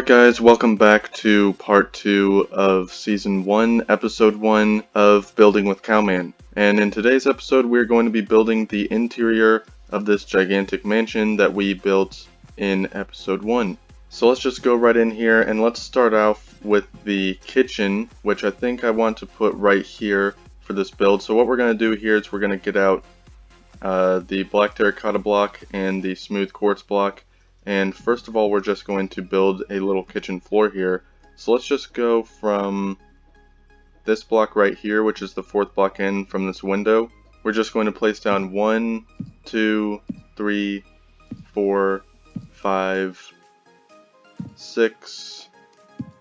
guys, welcome back to part 2 of season 1, episode 1 of Building with Cowman. And in today's episode we're going to be building the interior of this gigantic mansion that we built in episode 1. So let's just go right in here and let's start off with the kitchen, which I think I want to put right here for this build. So what we're going to do here is we're going to get out the black terracotta block and the smooth quartz block. And first of all, we're just going to build a little kitchen floor here. So let's just go from this block right here, which is the fourth block in from this window. We're just going to place down 1, 2, 3, 4, 5, 6,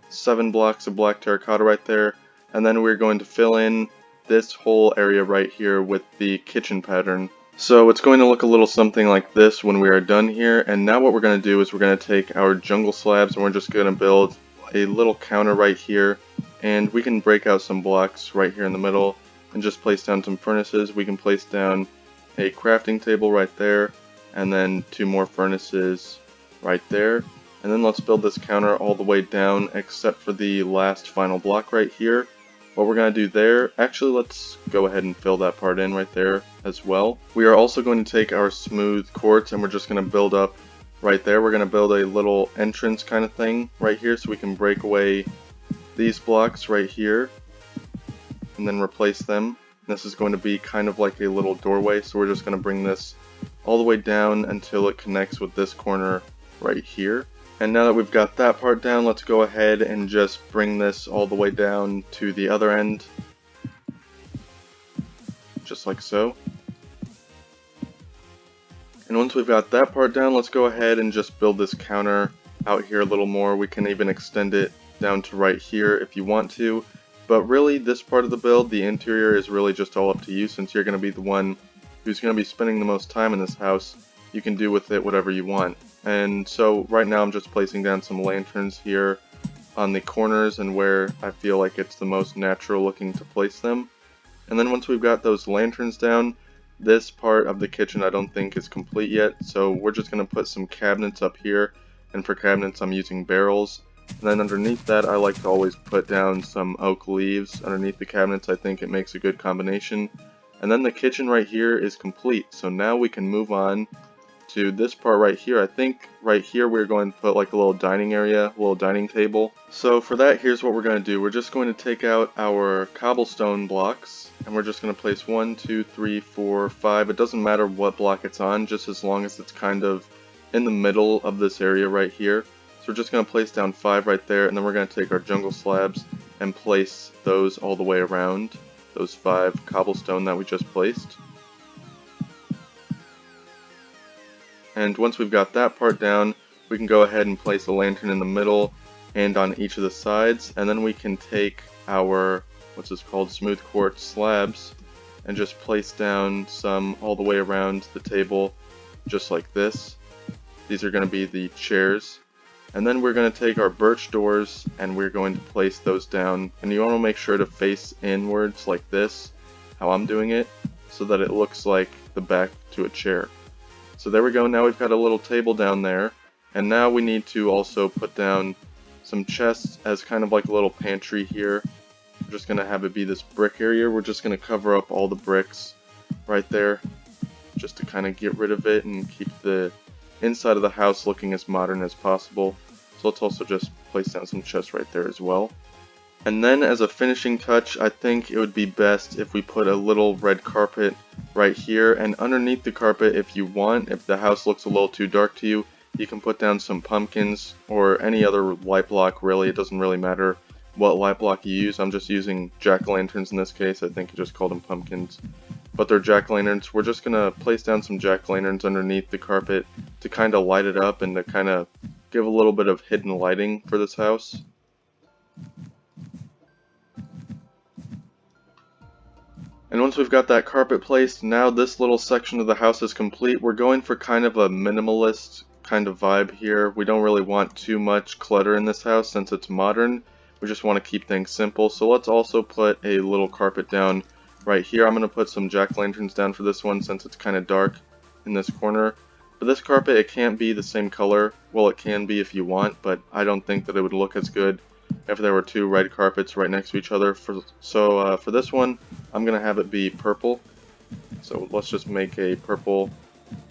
7 blocks of black terracotta right there. And then we're going to fill in this whole area right here with the kitchen pattern. So it's going to look a little something like this when we are done here. And now what we're going to do is we're going to take our jungle slabs and we're just going to build a little counter right here. And we can break out some blocks right here in the middle and just place down some furnaces. We can place down a crafting table right there and then 2 more furnaces right there. And then let's build this counter all the way down except for the last final block right here. What we're going to do there, actually let's go ahead and fill that part in right there as well. We are also going to take our smooth quartz and we're just going to build up right there. We're going to build a little entrance kind of thing right here so we can break away these blocks right here and then replace them. This is going to be kind of like a little doorway, so we're just going to bring this all the way down until it connects with this corner right here. And now that we've got that part down, let's go ahead and just bring this all the way down to the other end. Just like so. And once we've got that part down, let's go ahead and just build this counter out here a little more. We can even extend it down to right here if you want to. But really, this part of the build, the interior, is really just all up to you, since you're going to be the one who's going to be spending the most time in this house. You can do with it whatever you want. And so right now I'm just placing down some lanterns here on the corners and where I feel like it's the most natural looking to place them. And then once we've got those lanterns down, this part of the kitchen I don't think is complete yet, so we're just going to put some cabinets up here, and for cabinets I'm using barrels. And then underneath that I like to always put down some oak leaves underneath the cabinets. I think it makes a good combination. And then the kitchen right here is complete, so now we can move on to this part right here. I think right here we're going to put like a little dining area, a little dining table. So for that, here's what we're going to do. We're just going to take out our cobblestone blocks and we're just going to place 1, 2, 3, 4, 5. It doesn't matter what block it's on, just as long as it's kind of in the middle of this area right here. So we're just going to place down 5 right there, and then we're going to take our jungle slabs and place those all the way around those 5 cobblestone that we just placed. And once we've got that part down, we can go ahead and place a lantern in the middle and on each of the sides, and then we can take our, what's this called, smooth quartz slabs, and just place down some all the way around the table, just like this. These are going to be the chairs. And then we're going to take our birch doors and we're going to place those down, and you want to make sure to face inwards like this, how I'm doing it, so that it looks like the back to a chair. So there we go, now we've got a little table down there, and now we need to also put down some chests as kind of like a little pantry here. We're just going to have it be this brick area. We're just going to cover up all the bricks right there, just to kind of get rid of it and keep the inside of the house looking as modern as possible. So let's also just place down some chests right there as well. And then as a finishing touch, I think it would be best if we put a little red carpet right here, and underneath the carpet, if you want, if the house looks a little too dark to you, you can put down some pumpkins or any other light block. Really, it doesn't really matter what light block you use. I'm just using jack-o'-lanterns in this case. I think you just called them pumpkins, but they're jack-o'-lanterns. We're just gonna place down some jack-o'-lanterns underneath the carpet to kind of light it up and to kind of give a little bit of hidden lighting for this house. And once we've got that carpet placed, now this little section of the house is complete. We're going for kind of a minimalist kind of vibe here. We don't really want too much clutter in this house since it's modern. We just want to keep things simple. So let's also put a little carpet down right here. I'm going to put some jack-o'-lanterns down for this one since it's kind of dark in this corner. But this carpet, it can't be the same color. Well, it can be if you want, but I don't think that it would look as good if there were two red carpets right next to each other. So for this one, I'm going to have it be purple. So let's just make a purple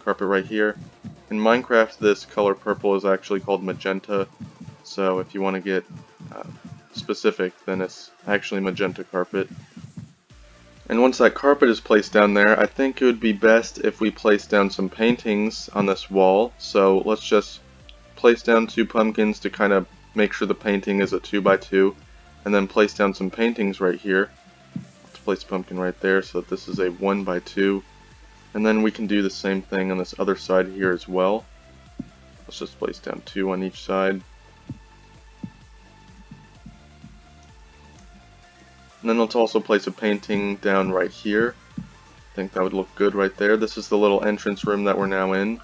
carpet right here. In Minecraft, this color purple is actually called magenta. So if you want to get specific, then it's actually magenta carpet. And once that carpet is placed down there, I think it would be best if we place down some paintings on this wall. So let's just place down 2 pumpkins to kind of make sure the painting is a 2x2, and then place down some paintings right here. Let's place a pumpkin right there so that this is a 1x2, and then we can do the same thing on this other side here as well. Let's just place down 2 on each side. And then let's also place a painting down right here. I think that would look good right there. This is the little entrance room that we're now in.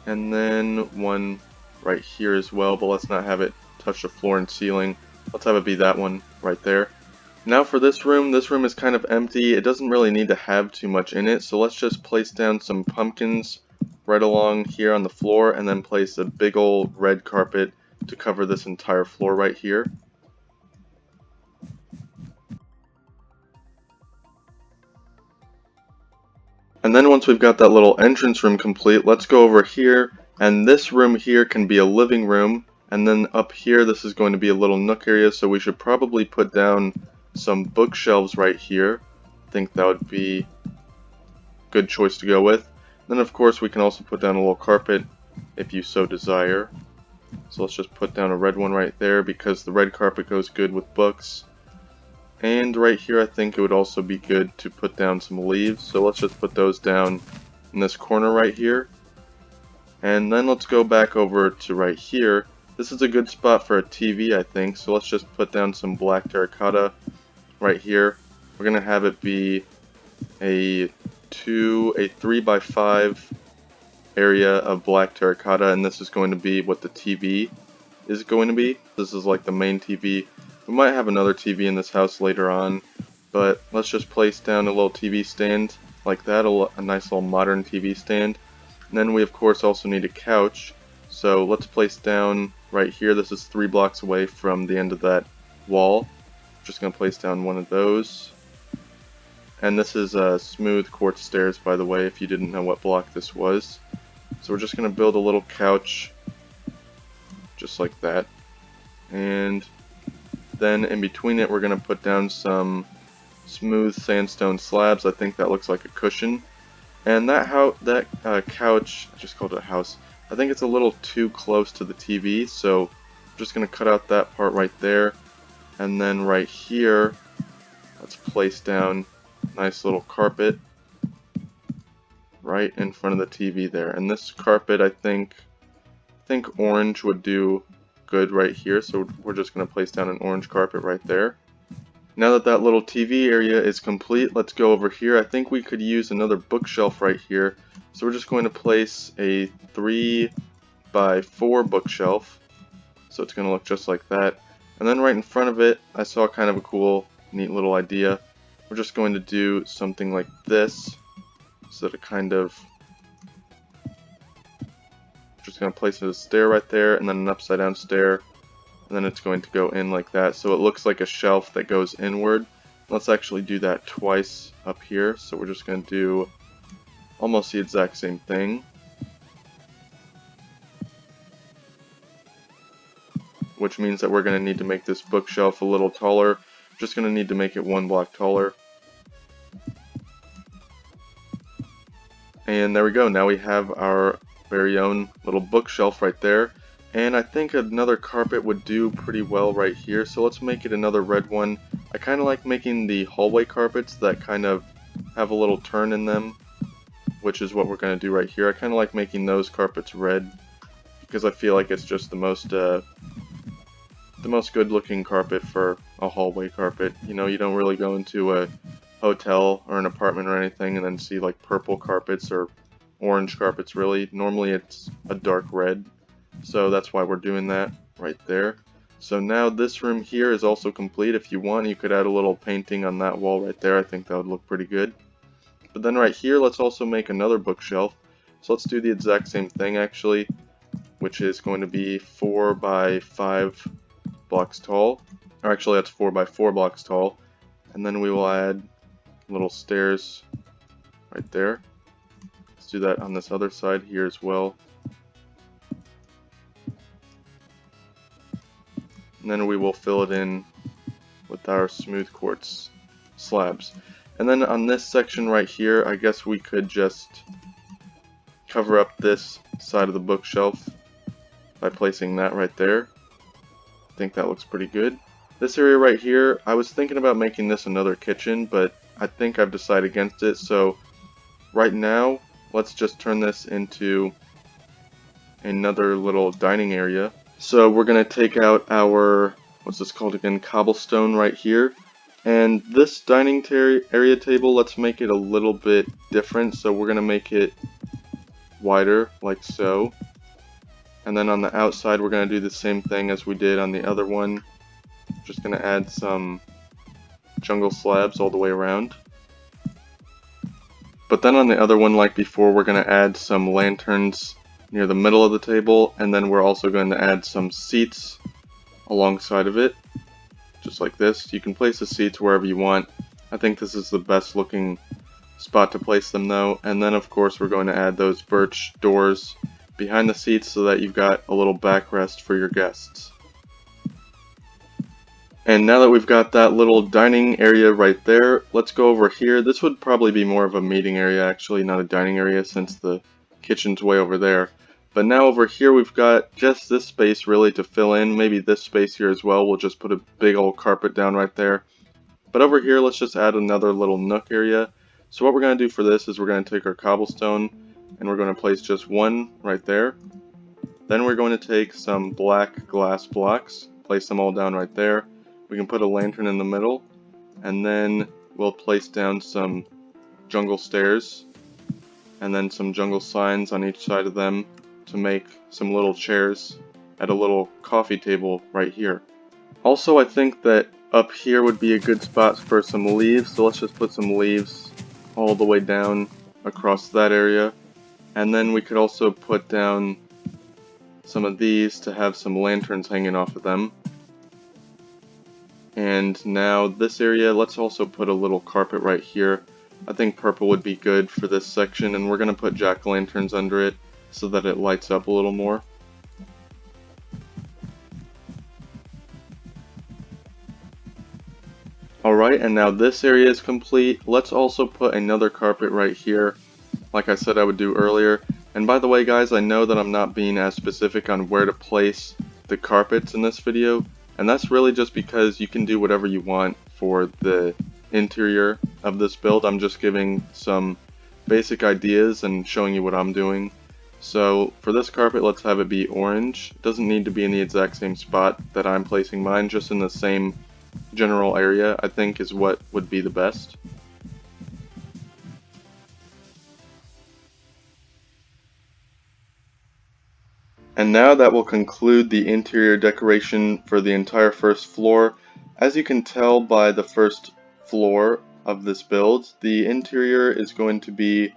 And then one right here as well, but let's not have it touch the floor and ceiling. Let's have it be that one right there. Now for this room is kind of empty. It doesn't really need to have too much in it, so let's just place down some pumpkins right along here on the floor, and then place a big old red carpet to cover this entire floor right here. And then once we've got that little entrance room complete, let's go over here, and this room here can be a living room, and then up here this is going to be a little nook area, so we should probably put down some bookshelves right here. I think that would be a good choice to go with. Then of course we can also put down a little carpet if you so desire. So let's just put down a red one right there because the red carpet goes good with books. And right here I think it would also be good to put down some leaves, so let's just put those down in this corner right here. And then let's go back over to right here. This is a good spot for a TV, I think, so let's just put down some black terracotta right here. We're going to have it be a 3x5 area of black terracotta, and this is going to be what the TV is going to be. This is like the main TV. We might have another TV in this house later on, but let's just place down a little TV stand like that, a nice little modern TV stand. And then we of course also need a couch, so let's place down right here. This is 3 blocks away from the end of that wall. Just going to place down one of those. And this is smooth quartz stairs, by the way, if you didn't know what block this was. So we're just going to build a little couch just like that. And then in between it we're going to put down some smooth sandstone slabs. I think that looks like a cushion. And that couch, I just called it a house, I think it's a little too close to the TV, so I'm just going to cut out that part right there. And then right here, let's place down a nice little carpet right in front of the TV there. And this carpet, I think orange would do good right here, so we're just going to place down an orange carpet right there. Now that that little TV area is complete, let's go over here. I think we could use another bookshelf right here, so we're just going to place a 3x4 bookshelf, so it's going to look just like that. And then right in front of it, I saw kind of a cool, neat little idea. We're just going to do something like this, so that it kind of, just going to place a stair right there, and then an upside down stair, and then it's going to go in like that, so it looks like a shelf that goes inward. Let's actually do that twice up here, so we're just going to do almost the exact same thing, which means that we're going to need to make this bookshelf a little taller. Just going to need to make it 1 block taller. And there we go, now we have our very own little bookshelf right there. And I think another carpet would do pretty well right here, so let's make it another red one. I kind of like making the hallway carpets that kind of have a little turn in them, which is what we're going to do right here. I kind of like making those carpets red, because I feel like it's just the most good looking carpet for a hallway carpet. You know, you don't really go into a hotel or an apartment or anything and then see like purple carpets or orange carpets really. Normally it's a dark red. So that's why we're doing that right there. So now this room here is also complete. If you want, you could add a little painting on that wall right there. I think that would look pretty good. But then right here, let's also make another bookshelf. So let's do the exact same thing actually, which is going to be 4 by 5 blocks tall. Or actually that's 4 by 4 blocks tall. And then we will add little stairs right there. Let's do that on this other side here as well. And then we will fill it in with our smooth quartz slabs. And then on this section right here, I guess we could just cover up this side of the bookshelf by placing that right there. I think that looks pretty good. This area right here, I was thinking about making this another kitchen, but I think I've decided against it. So right now, let's just turn this into another little dining area. So we're going to take out our, what's this called again, cobblestone right here. And this dining area table, let's make it a little bit different. So we're going to make it wider, like so. And then on the outside, we're going to do the same thing as we did on the other one. Just going to add some jungle slabs all the way around. But then on the other one, like before, we're going to add some lanterns near the middle of the table, and then we're also going to add some seats alongside of it, just like this. You can place the seats wherever you want. I think this is the best looking spot to place them though. And then of course we're going to add those birch doors behind the seats so that you've got a little backrest for your guests. And now that we've got that little dining area right there, let's go over here. This would probably be more of a meeting area actually, not a dining area, since the kitchen's way over there. But now over here we've got just this space really to fill in, maybe this space here as well. We'll just put a big old carpet down right there. But over here let's just add another little nook area. So what we're going to do for this is we're going to take our cobblestone and we're going to place just one right there. Then we're going to take some black glass blocks, place them all down right there. We can put a lantern in the middle, and then we'll place down some jungle stairs and then some jungle signs on each side of them to make some little chairs at a little coffee table right here. Also, I think that up here would be a good spot for some leaves, so let's just put some leaves all the way down across that area. And then we could also put down some of these to have some lanterns hanging off of them. And now this area, let's also put a little carpet right here. I think purple would be good for this section, and we're going to put jack-o'-lanterns under it so that it lights up a little more. Alright, and now this area is complete. Let's also put another carpet right here, like I said I would do earlier. And by the way guys, I know that I'm not being as specific on where to place the carpets in this video, and that's really just because you can do whatever you want for the interior of this build. I'm just giving some basic ideas and showing you what I'm doing. So for this carpet, let's have it be orange. It doesn't need to be in the exact same spot that I'm placing mine, just in the same general area, I think is what would be the best. And now that will conclude the interior decoration for the entire first floor. As you can tell by the first floor of this build, the interior is going to be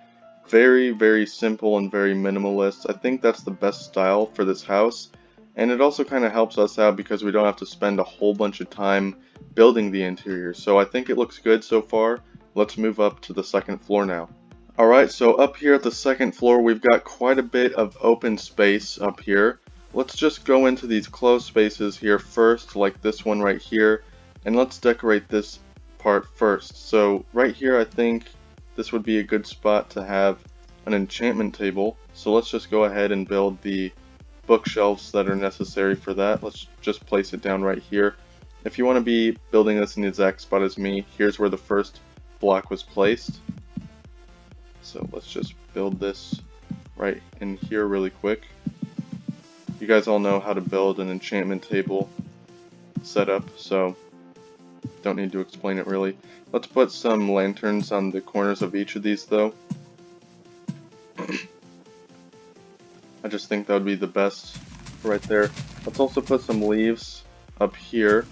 very simple and very minimalist. I think that's the best style for this house, and it also kind of helps us out because we don't have to spend a whole bunch of time building the interior. So I think it looks good so far. Let's move up to the second floor now. Alright, so up here at the second floor we've got quite a bit of open space up here. Let's just go into these closed spaces here first, like this one right here, and let's decorate this part first. So right here I think this would be a good spot to have an enchantment table. So let's just go ahead and build the bookshelves that are necessary for that. Let's just place it down right here. If you want to be building this in the exact spot as me, here's where the first block was placed. So let's just build this right in here really quick. You guys all know how to build an enchantment table setup, so don't need to explain it really. Let's put some lanterns on the corners of each of these though. I just think that would be the best right there. Let's also put some leaves up here,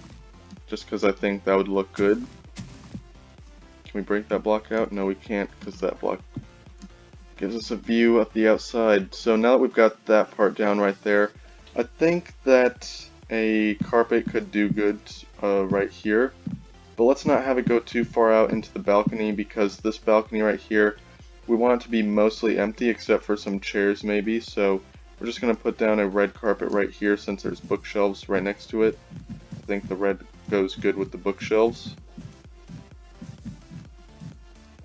just because I think that would look good. Can we break that block out? No, we can't, because that block Gives us a view of the outside. So now that we've got that part down right there, I think that a carpet could do good right here. But let's not have it go too far out into the balcony, because this balcony right here, we want it to be mostly empty except for some chairs maybe. So we're just going to put down a red carpet right here since there's bookshelves right next to it. I think the red goes good with the bookshelves.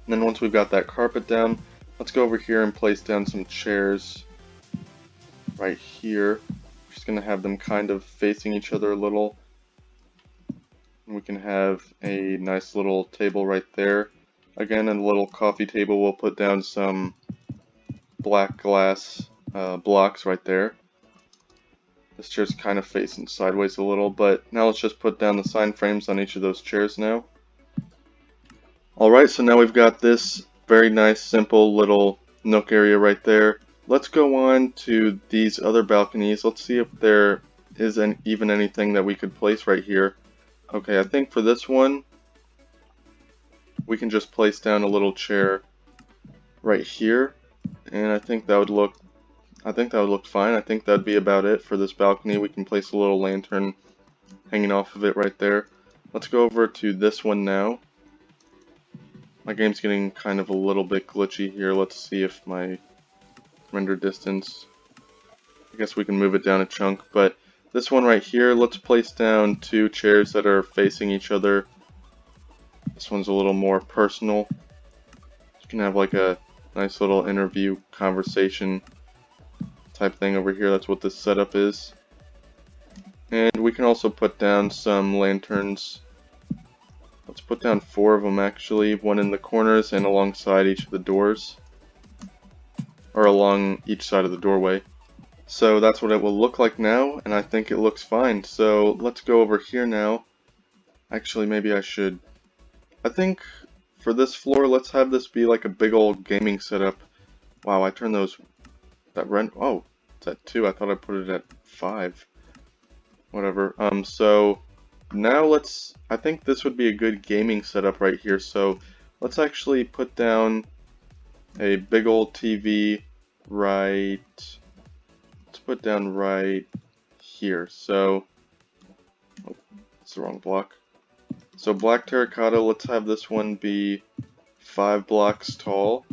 And then once we've got that carpet down, let's go over here and place down some chairs right here. Just going to have them kind of facing each other a little. And we can have a nice little table right there. Again, a little coffee table. We'll put down some black glass blocks right there. This chair's kind of facing sideways a little, but now let's just put down the sign frames on each of those chairs now. Alright, so now we've got this very nice, simple little nook area right there. Let's go on to these other balconies. Let's see if there is even anything that we could place right here. Okay, I think for this one, we can just place down a little chair right here, and I think that would look fine. I think that'd be about it for this balcony. We can place a little lantern hanging off of it right there. Let's go over to this one now. My game's getting kind of a little bit glitchy here. Let's see if my render distance, I guess we can move it down a chunk, but this one right here, let's place down two chairs that are facing each other. This one's a little more personal. You can have like a nice little interview conversation type thing over here. That's what this setup is. And we can also put down some lanterns. Let's put down 4 of them actually, one in the corners and alongside each of the doors, or along each side of the doorway. So that's what it will look like now, and I think it looks fine. So let's go over here now. Actually, maybe I think for this floor, let's have this be like a big old gaming setup. Wow, I turned oh, it's at 2. I thought I put it at 5. Whatever. So now I think this would be a good gaming setup right here. So let's actually put down a big old TV let's put down right here. So, oh, it's the wrong block. So black terracotta, let's have this one be 5 blocks tall,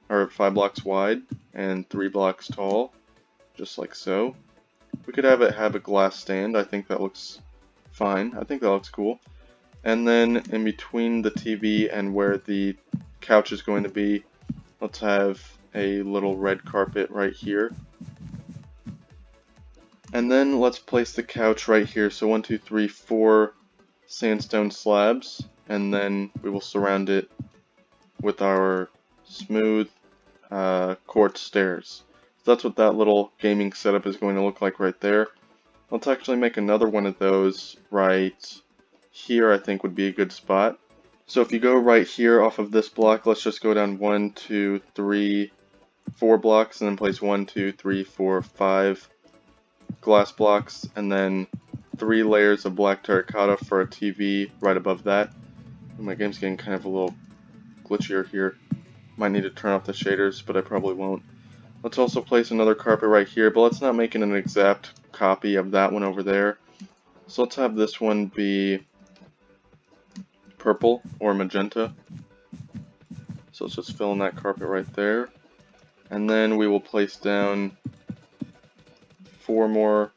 or 5 blocks wide and 3 blocks tall, just like so. We could have it have a glass stand. I think that looks fine. I think that looks cool. And then in between the TV and where the couch is going to be, let's have a little red carpet right here. And then let's place the couch right here. So 1, 2, 3, 4 sandstone slabs, and then we will surround it with our smooth quartz stairs. So that's what that little gaming setup is going to look like right there. Let's actually make another one of those right here. I think would be a good spot. So if you go right here off of this block, let's just go down 1, 2, 3, 4 blocks, and then place 1, 2, 3, 4, 5 glass blocks, and then 3 layers of black terracotta for a TV right above that. My game's getting kind of a little glitchier here. Might need to turn off the shaders, but I probably won't. Let's also place another carpet right here, but let's not make it an exact copy of that one over there. So let's have this one be purple or magenta. So let's just fill in that carpet right there. And then we will place down 4 more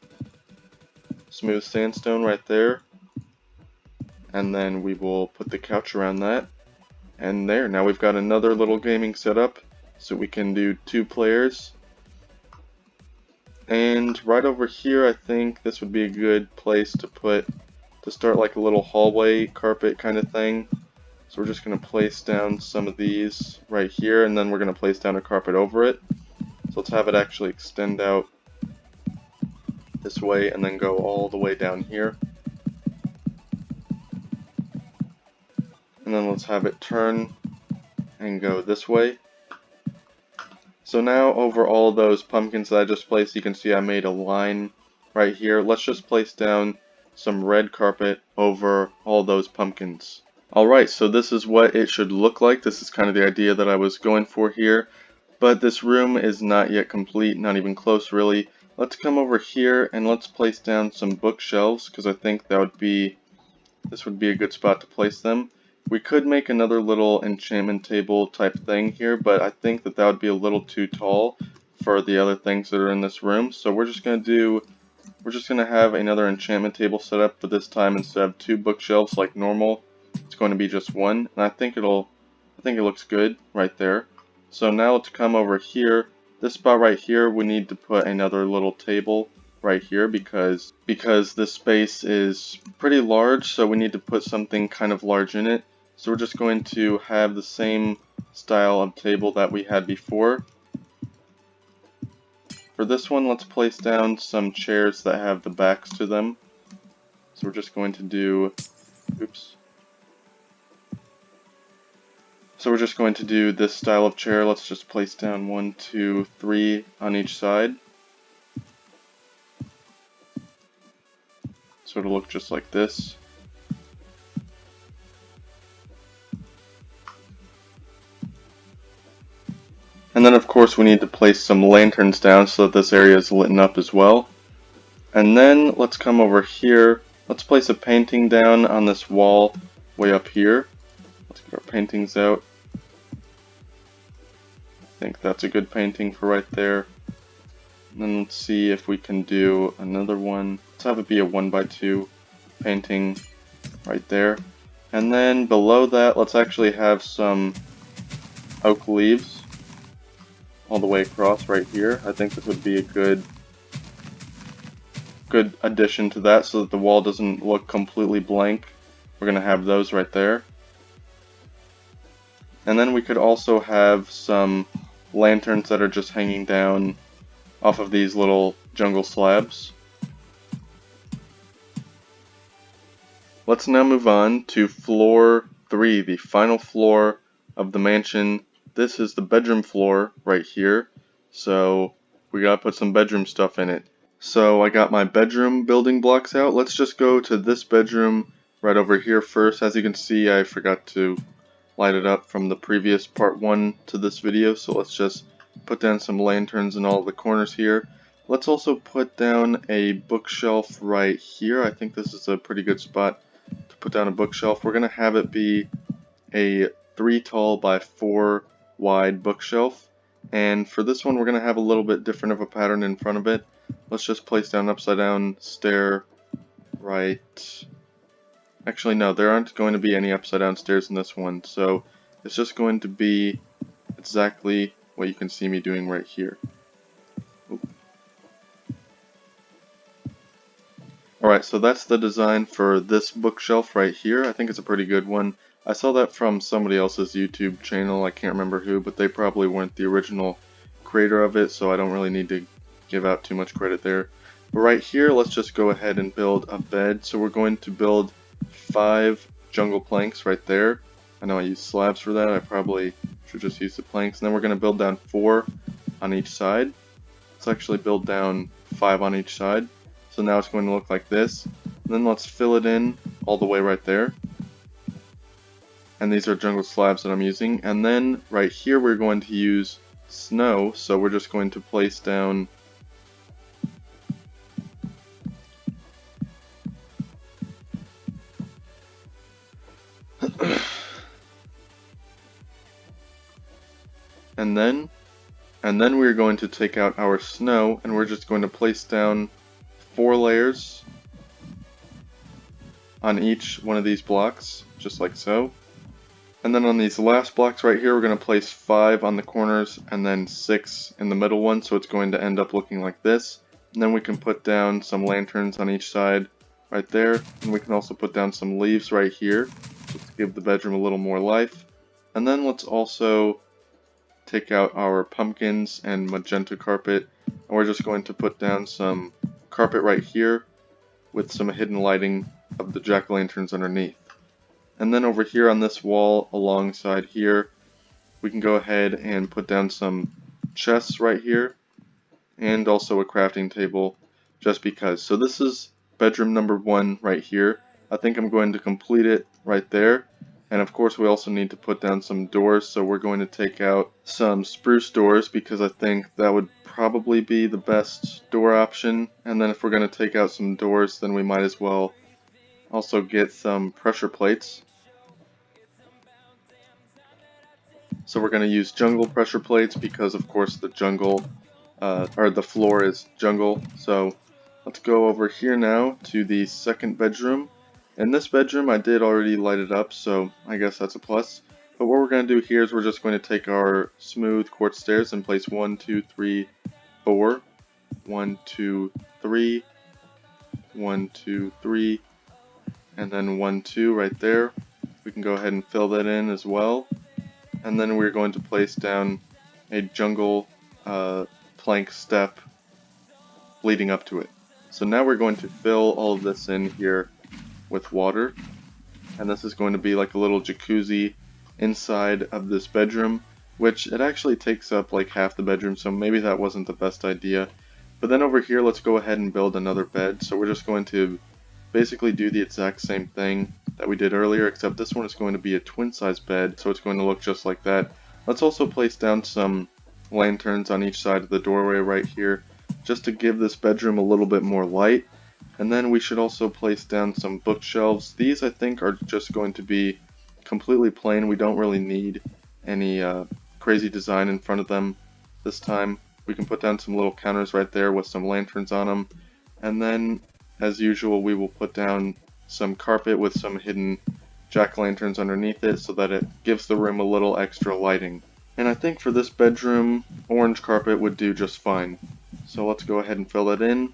smooth sandstone right there. And then we will put the couch around that. And there, now we've got another little gaming setup. So we can do 2 players. And right over here, I think this would be a good place to start like a little hallway carpet kind of thing. So we're just going to place down some of these right here, and then we're going to place down a carpet over it. So let's have it actually extend out this way and then go all the way down here. And then let's have it turn and go this way. So now over all those pumpkins that I just placed, you can see I made a line right here. Let's just place down some red carpet over all those pumpkins. Alright, so this is what it should look like. This is kind of the idea that I was going for here. But this room is not yet complete, not even close really. Let's come over here and let's place down some bookshelves, because I think this would be a good spot to place them. We could make another little enchantment table type thing here, but I think that would be a little too tall for the other things that are in this room. So we're just going to have another enchantment table set up, but this time instead of 2 bookshelves like normal, it's going to be just 1, and I think it looks good right there. So now let's come over here. This spot right here, we need to put another little table right here because this space is pretty large, so we need to put something kind of large in it. So we're just going to have the same style of table that we had before. For this one, let's place down some chairs that have the backs to them. So we're just going to do, So we're just going to do this style of chair. Let's just place down 1, 2, 3 on each side. So it'll look just like this. And then of course we need to place some lanterns down so that this area is lit up as well. And then let's come over here. Let's place a painting down on this wall way up here. Let's get our paintings out. I think that's a good painting for right there. And then let's see if we can do another one. Let's have it be a 1x2 painting right there. And then below that, let's actually have some oak leaves all the way across right here. I think this would be a good addition to that so that the wall doesn't look completely blank. We're going to have those right there. And then we could also have some lanterns that are just hanging down off of these little jungle slabs. Let's now move on to floor 3, the final floor of the mansion. This is the bedroom floor right here, so we gotta put some bedroom stuff in it. So I got my bedroom building blocks out. Let's just go to this bedroom right over here first. As you can see, I forgot to light it up from the previous part 1 to this video, so let's just put down some lanterns in all the corners here. Let's also put down a bookshelf right here. I think this is a pretty good spot to put down a bookshelf. We're going to have it be a 3 tall by 4 wide bookshelf, and for this one we're going to have a little bit different of a pattern in front of it. Let's just place down an upside down stair right. Actually no, there aren't going to be any upside down stairs in this one, so it's just going to be exactly what you can see me doing right here. Alright, so that's the design for this bookshelf right here. I think it's a pretty good one. I saw that from somebody else's YouTube channel, I can't remember who, but they probably weren't the original creator of it, so I don't really need to give out too much credit there. But right here, let's just go ahead and build a bed. So we're going to build 5 jungle planks right there. I know I use slabs for that, I probably should just use the planks. And then we're going to build down 4 on each side. Let's actually build down 5 on each side. So now it's going to look like this. And then let's fill it in all the way right there. And these are jungle slabs that I'm using. And then right here we're going to use snow, so we're just going to place down and then we're going to take out our snow and we're just going to place down 4 layers on each one of these blocks, just like so. And then on these last blocks right here, we're going to place 5 on the corners and then 6 in the middle one, so it's going to end up looking like this. And then we can put down some lanterns on each side right there, and we can also put down some leaves right here just to give the bedroom a little more life. And then let's also take out our pumpkins and magenta carpet, and we're just going to put down some carpet right here with some hidden lighting of the jack-o'-lanterns underneath. And then over here on this wall alongside here, we can go ahead and put down some chests right here and also a crafting table just because. So this is bedroom number 1 right here. I think I'm going to complete it right there. And of course we also need to put down some doors, so we're going to take out some spruce doors because I think that would probably be the best door option. And then if we're going to take out some doors, then we might as well also get some pressure plates. So we're going to use jungle pressure plates because of course the jungle, or the floor is jungle. So let's go over here now to the second bedroom. In this bedroom I did already light it up, so I guess that's a plus. But what we're going to do here is we're just going to take our smooth quartz stairs and place 1, 2, 3, 4. 1, 2, 3. 1, 2, 3. And then 1, 2 right there. We can go ahead and fill that in as well. And then we're going to place down a jungle plank step leading up to it. So now we're going to fill all of this in here with water, and this is going to be like a little jacuzzi inside of this bedroom, which it actually takes up like half the bedroom, so maybe that wasn't the best idea. But then over here, let's go ahead and build another bed. So we're just going to basically do the exact same thing that we did earlier, except this one is going to be a twin size bed, so it's going to look just like that. Let's also place down some lanterns on each side of the doorway right here, just to give this bedroom a little bit more light. And then we should also place down some bookshelves. These I think are just going to be completely plain. We don't really need any crazy design in front of them this time. We can put down some little counters right there with some lanterns on them. And then, as usual, we will put down some carpet with some hidden jack-o'-lanterns underneath it so that it gives the room a little extra lighting. And I think for this bedroom, orange carpet would do just fine. So let's go ahead and fill that in.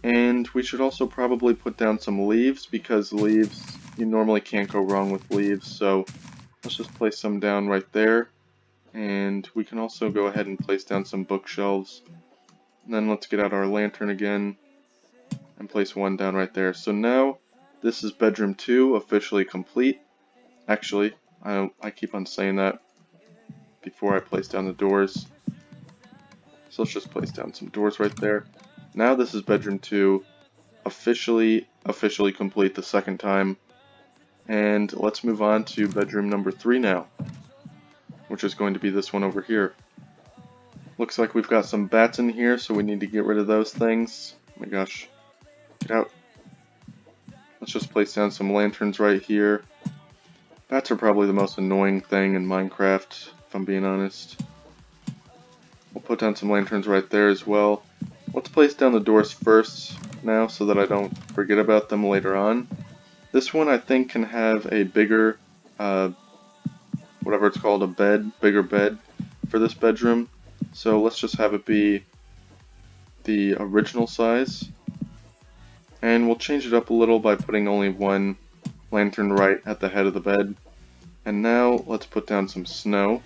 And we should also probably put down some leaves, because leaves, you normally can't go wrong with leaves. So let's just place some down right there. And we can also go ahead and place down some bookshelves. And then let's get out our lantern again and place one down right there. So now this is bedroom 2 officially complete. Actually, I keep on saying that before I place down the doors. So let's just place down some doors right there. Now this is bedroom 2 officially complete the second time. And let's move on to bedroom number 3 now, which is going to be this one over here. Looks like we've got some bats in here, so we need to get rid of those things. Oh my gosh. Get out. Let's just place down some lanterns right here. Bats are probably the most annoying thing in Minecraft, if I'm being honest. We'll put down some lanterns right there as well. Let's place down the doors first now so that I don't forget about them later on. This one I think can have a bigger, whatever it's called, bigger bed for this bedroom. So let's just have it be the original size. And we'll change it up a little by putting only one lantern right at the head of the bed. And now let's put down some snow.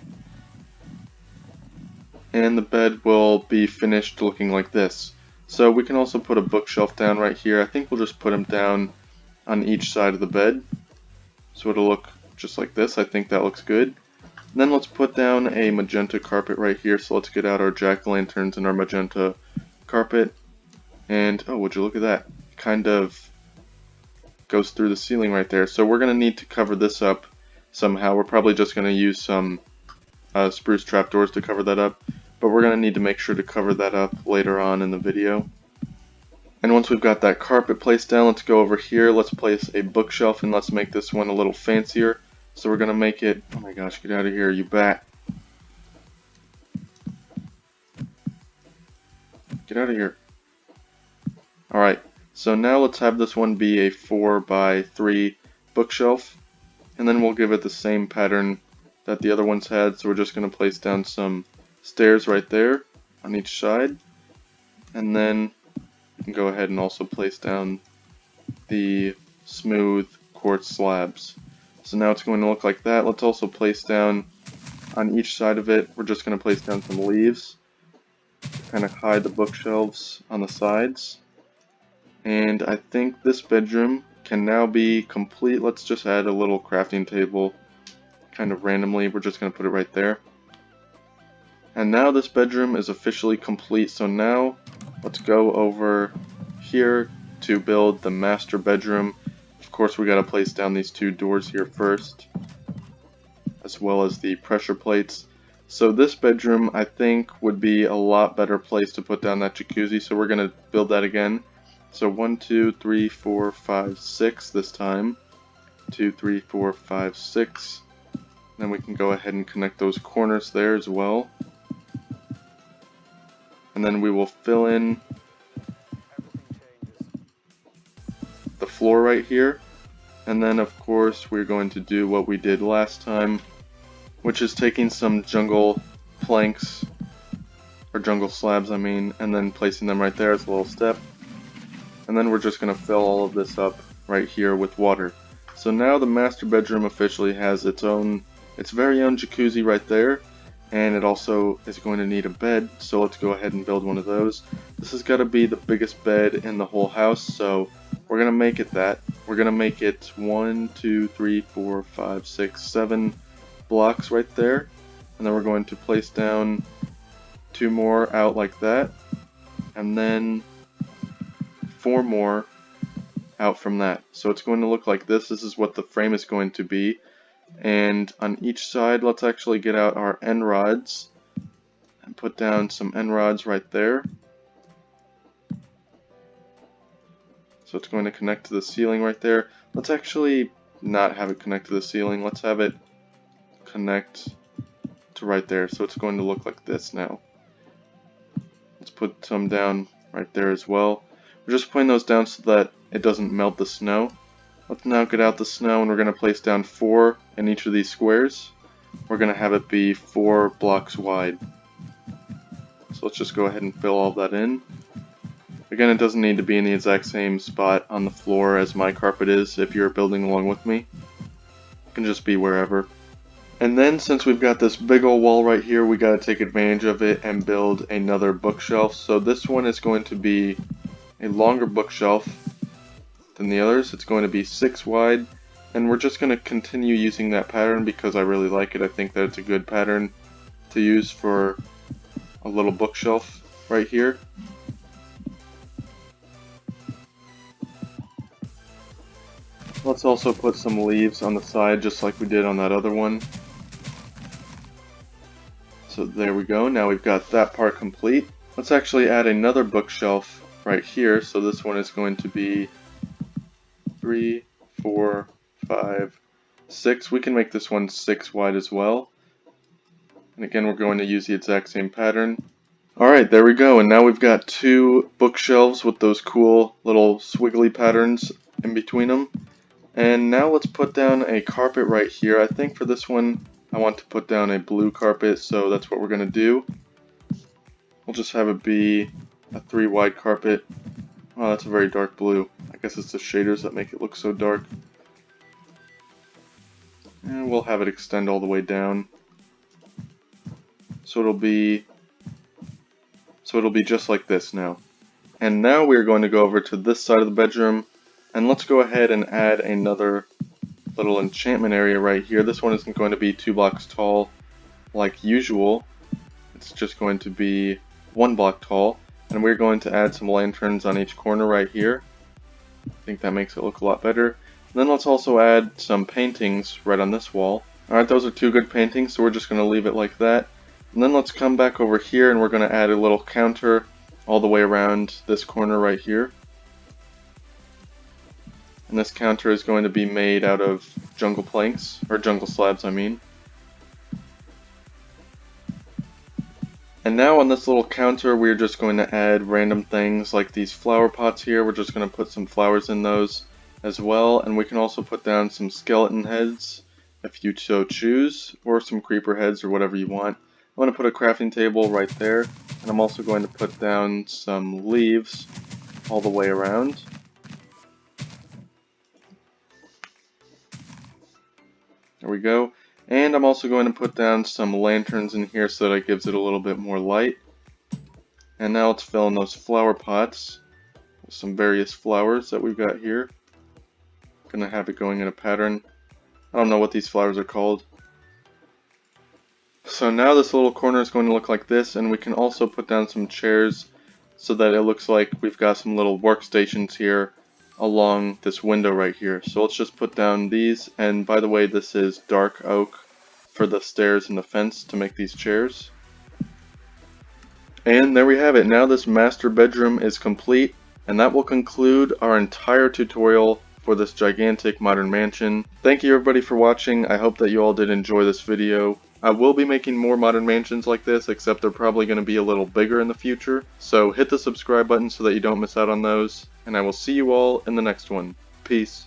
And the bed will be finished looking like this. So we can also put a bookshelf down right here. I think we'll just put them down on each side of the bed. So it'll look just like this. I think that looks good. And then let's put down a magenta carpet right here. So let's get out our jack-o'-lanterns and our magenta carpet. And oh, would you look at that? Kind of goes through the ceiling right there. So we're going to need to cover this up somehow. We're probably just going to use some spruce trapdoors to cover that up. But we're going to need to make sure to cover that up later on in the video. And once we've got that carpet placed down, let's go over here. Let's place a bookshelf and let's make this one a little fancier. So we're going to make it... Oh my gosh, get out of here, you bat. Get out of here. Alright, so now let's have this one be a 4x3 bookshelf. And then we'll give it the same pattern that the other ones had. So we're just going to place down some stairs right there on each side. And then you can go ahead and also place down the smooth quartz slabs. So now it's going to look like that. Let's also place down on each side of it, we're just going to place down some leaves to kind of hide the bookshelves on the sides. And I think this bedroom can now be complete. Let's just add a little crafting table kind of randomly. We're just going to put it right there. And now this bedroom is officially complete. So now let's go over here to build the master bedroom. Of course, we got to place down these two doors here first. as well as the pressure plates. So this bedroom, I think, would be a lot better place to put down that jacuzzi, so we're going to build that again. So 1, 2, 3, 4, 5, 6 this time. 2, 3, 4, 5, 6. Then we can go ahead and connect those corners there as well. And then we will fill in the floor right here. And then of course we're going to do what we did last time, which is taking some jungle planks, or jungle slabs I mean, and then placing them right there as a little step. And then we're just going to fill all of this up right here with water. So now the master bedroom officially has its very own jacuzzi right there, and it also is going to need a bed, so let's go ahead and build one of those. This has got to be the biggest bed in the whole house, so we're going to make it that. We're going to make it 1, 2, 3, 4, 5, 6, 7 blocks right there, and then we're going to place down 2 more out like that, and then 4 more out from that. So it's going to look like this. This is what the frame is going to be. And on each side, let's actually get out our end rods and put down some end rods right there. So it's going to connect to the ceiling right there. Let's actually not have it connect to the ceiling. Let's have it connect to right there. So it's going to look like this now. Let's put some down right there as well. We're just putting those down so that it doesn't melt the snow. Let's now get out the snow, and we're going to place down 4 in each of these squares. We're going to have it be 4 blocks wide. So let's just go ahead and fill all that in. Again, it doesn't need to be in the exact same spot on the floor as my carpet is if you're building along with me. It can just be wherever. And then since we've got this big old wall right here, we got to take advantage of it and build another bookshelf. So this one is going to be a longer bookshelf than the others. It's going to be 6 wide, and we're just going to continue using that pattern because I really like it. I think that it's a good pattern to use for a little bookshelf right here. Let's also put some leaves on the side just like we did on that other one. So there we go. Now we've got that part complete. Let's actually add another bookshelf right here. So this one is going to be 3, 4, 5, 6. We can make this one 6 wide as well. And again, we're going to use the exact same pattern. Alright, there we go. And now we've got 2 bookshelves with those cool little swiggly patterns in between them. And now let's put down a carpet right here. I think for this one, I want to put down a blue carpet, so that's what we're going to do. We'll just have it be a 3 wide carpet. Oh, that's a very dark blue. I guess it's the shaders that make it look so dark. And we'll have it extend all the way down. So it'll be just like this now. And now we're going to go over to this side of the bedroom, and let's go ahead and add another little enchantment area right here. This one isn't going to be 2 blocks tall like usual. It's just going to be 1 block tall. And we're going to add some lanterns on each corner right here. I think that makes it look a lot better. And then let's also add some paintings right on this wall. Alright, those are 2 good paintings, so we're just going to leave it like that. And then let's come back over here and we're going to add a little counter all the way around this corner right here. And this counter is going to be made out of jungle planks, or jungle slabs I mean. And now on this little counter we're just going to add random things like these flower pots here. We're just going to put some flowers in those as well, and we can also put down some skeleton heads if you so choose, or some creeper heads or whatever you want. I'm going to put a crafting table right there, and I'm also going to put down some leaves all the way around. There we go. And I'm also going to put down some lanterns in here so that it gives it a little bit more light. And now let's fill in those flower pots with some various flowers that we've got here. Gonna have it going in a pattern. I don't know what these flowers are called. So now this little corner is going to look like this, and we can also put down some chairs so that it looks like we've got some little workstations here along this window right here. So let's just put down these, and by the way, this is dark oak, for the stairs and the fence to make these chairs. And there we have it. Now this master bedroom is complete, and that will conclude our entire tutorial for this gigantic modern mansion. Thank you everybody for watching. I hope that you all did enjoy this video. I will be making more modern mansions like this, except they're probably going to be a little bigger in the future. So hit the subscribe button so that you don't miss out on those, and I will see you all in the next one. Peace.